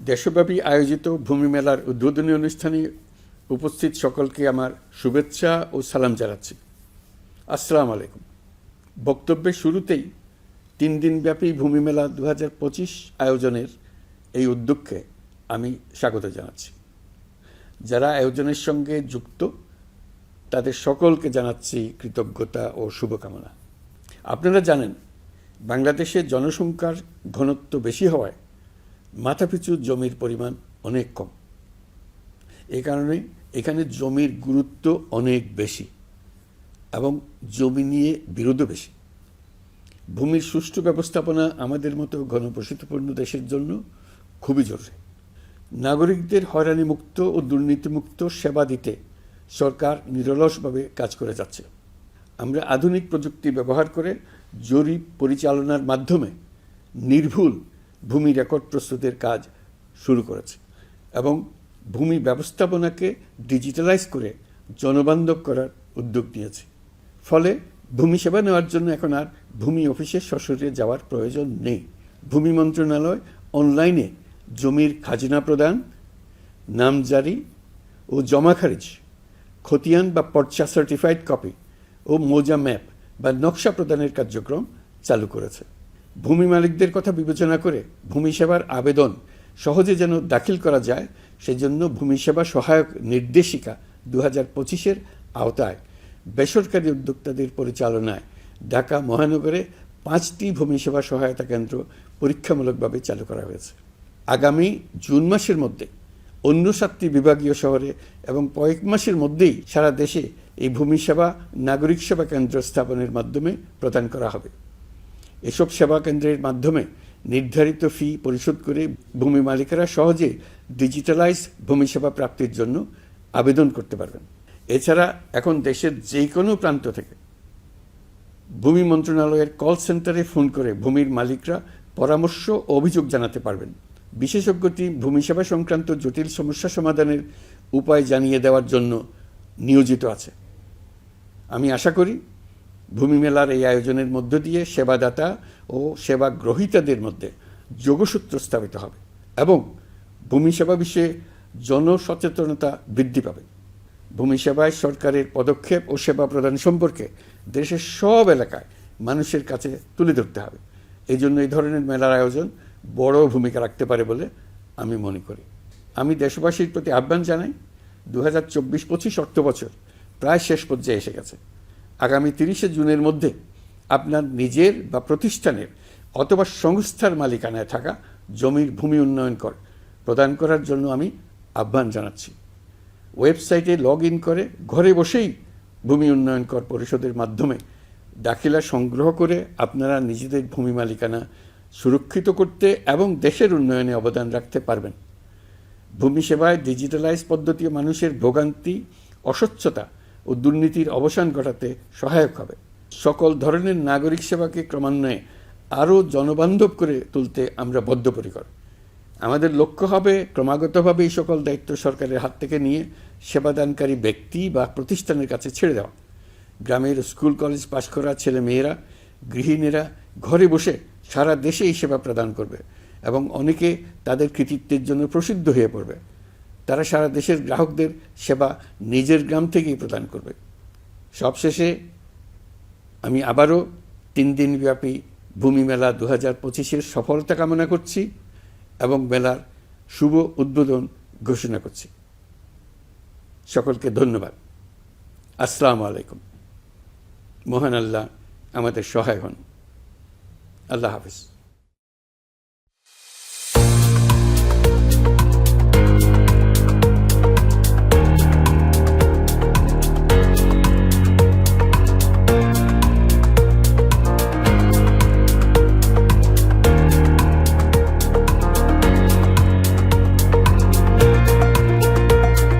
দেশব্যাপী আয়োজিত ভূমি মেলার উদ্বোধনী অনুষ্ঠানে উপস্থিত সকলকে আমার শুভেচ্ছা ও সালাম জানাচ্ছি। আসসালামু আলাইকুম। বক্তব্যের শুরুতেই 3 দিনব্যাপী ভূমি মেলা 2025 আয়োজনের এই উদ্যোগকে আমি স্বাগত জানাচ্ছি। যারা আয়োজনের সঙ্গে যুক্ত তাদের সকলকে জানাচ্ছি কৃতজ্ঞতা ও শুভকামনা। আপনারা জানেন, বাংলাদেশে জনসংখ্যার ঘনত্ব বেশি হওয়ায় মাথাপিছু জমির পরিমাণ অনেক কম। এ কারণে এখানে জমির গুরুত্ব অনেক বেশি এবং জমি নিয়ে বিরোধও বেশি। ভূমির সুষ্ঠু ব্যবস্থাপনা আমাদের মতো ঘনবসতিপূর্ণ দেশের জন্য খুবই জরুরি। নাগরিকদের হয়রানিমুক্ত ও দুর্নীতিমুক্ত সেবা দিতে সরকার নিরলসভাবে কাজ করে যাচ্ছে। আমরা আধুনিক প্রযুক্তি ব্যবহার করে জরিপ পরিচালনার মাধ্যমে নির্ভুল ভূমি রেকর্ড প্রস্তুতের কাজ শুরু করেছে এবং ভূমি ব্যবস্থাপনাকে ডিজিটালাইজ করে জনবান্ধব করার উদ্যোগ নিয়েছে। ফলে ভূমি সেবা নেওয়ার জন্য এখন আর ভূমি অফিসে সশরীরে যাওয়ার প্রয়োজন নেই। ভূমি মন্ত্রণালয় অনলাইনে জমির খাজনা প্রদান, নামজারি ও জমা খারিজ, খতিয়ান বা পর্চা সার্টিফাইড কপি ও মৌজা ম্যাপ বা নকশা প্রদানের কার্যক্রম চালু করেছে। ভূমি মালিকদের কথা বিবেচনা করে ভূমি সেবার আবেদন সহজে যেন দাখিল করা যায়, সেজন্য ভূমি সেবা সহায়ক নির্দেশিকা 2025-এর আওতায় বেসরকারি উদ্যোক্তাদের পরিচালনায় ঢাকা মহানগরে 5টি ভূমি সেবা সহায়তা কেন্দ্র পরীক্ষামূলকভাবে চালু করা হয়েছে। আগামী জুন মাসের মধ্যে অন্য 7টি বিভাগীয় শহরে এবং কয়েক মাসের মধ্যেই সারা দেশে এই ভূমি সেবা নাগরিক সেবা কেন্দ্র স্থাপনের মাধ্যমে প্রদান করা হবে। এসব সেবা কেন্দ্রের মাধ্যমে নির্ধারিত ফি পরিশোধ করে ভূমি মালিকেরা সহজে ডিজিটালাইজ ভূমি সেবা প্রাপ্তির জন্য আবেদন করতে পারবেন। এছাড়া এখন দেশের যে কোনো প্রান্ত থেকে ভূমি মন্ত্রণালয়ের কল সেন্টারে ফোন করে ভূমির মালিকরা পরামর্শ ও অভিযোগ জানাতে পারবেন। বিশেষজ্ঞ টিম ভূমি সেবা সংক্রান্ত জটিল সমস্যা সমাধানের উপায় জানিয়ে দেওয়ার জন্য নিয়োজিত আছে। আমি আশা করি ভূমি মেলার এই আয়োজনের মধ্য দিয়ে সেবাদাতা ও সেবা গ্রহীতাদের মধ্যে যোগসূত্র স্থাপিত হবে এবং ভূমি সেবা বিষয়ে জনসচেতনতা বৃদ্ধি পাবে। ভূমি সেবায় সরকারের পদক্ষেপ ও সেবা প্রদান সম্পর্কে দেশের সব এলাকায় মানুষের কাছে তুলে ধরতে হবে। এই জন্য এই ধরনের মেলার আয়োজন বড় ভূমিকা রাখতে পারে বলে আমি মনে করি। আমি দেশবাসীর প্রতি আহ্বান জানাই, 2024-25 অর্থবছর প্রায় শেষ পর্যায়ে এসে গেছে। আগামী 30শে জুনের মধ্যে আপনার নিজের বা প্রতিষ্ঠানের অথবা সংস্থার মালিকানায় থাকা জমির ভূমি উন্নয়ন কর প্রদান করার জন্য আমি আহ্বান জানাচ্ছি। ওয়েবসাইটে লগ ইন করে ঘরে বসেই ভূমি উন্নয়ন কর পরিশোধের মাধ্যমে দাখিলা সংগ্রহ করে আপনারা নিজেদের ভূমি মালিকানা সুরক্ষিত করতে এবং দেশের উন্নয়নে অবদান রাখতে পারবেন। ভূমি সেবায় ডিজিটালাইজ পদ্ধতি মানুষের ভোগান্তি, অস্বচ্ছতা ও দুর্নীতির অবসান ঘটাতে সহায়ক হবে। সকল ধরনের নাগরিক সেবাকে ক্রমান্বয়ে আরও জনবান্ধব করে তুলতে আমরা বদ্ধপরিকর। আমাদের লক্ষ্য হবে ক্রমাগতভাবে এই সকল দায়িত্ব সরকারের হাত থেকে নিয়ে সেবাদানকারী ব্যক্তি বা প্রতিষ্ঠানের কাছে ছেড়ে দেওয়া। গ্রামের স্কুল কলেজ পাশ করা ছেলে মেয়েরা, গৃহিণীরা ঘরে বসে সারা দেশে এই সেবা প্রদান করবে এবং অনেকে তাদের কৃতিত্বের জন্য প্রসিদ্ধ হয়ে পড়বে। তারা সারা দেশের গ্রাহকদের সেবা নিজের গ্রাম থেকেই প্রদান করবে। সবশেষে আমি আবারও 3 দিনব্যাপী ভূমি মেলা 2025-এর সফলতা কামনা করছি এবং মেলার শুভ উদ্বোধন ঘোষণা করছি। সকলকে ধন্যবাদ। আসসালামু আলাইকুম। মহান আল্লাহ আমাদের সহায় হন। আল্লাহ হাফিজ।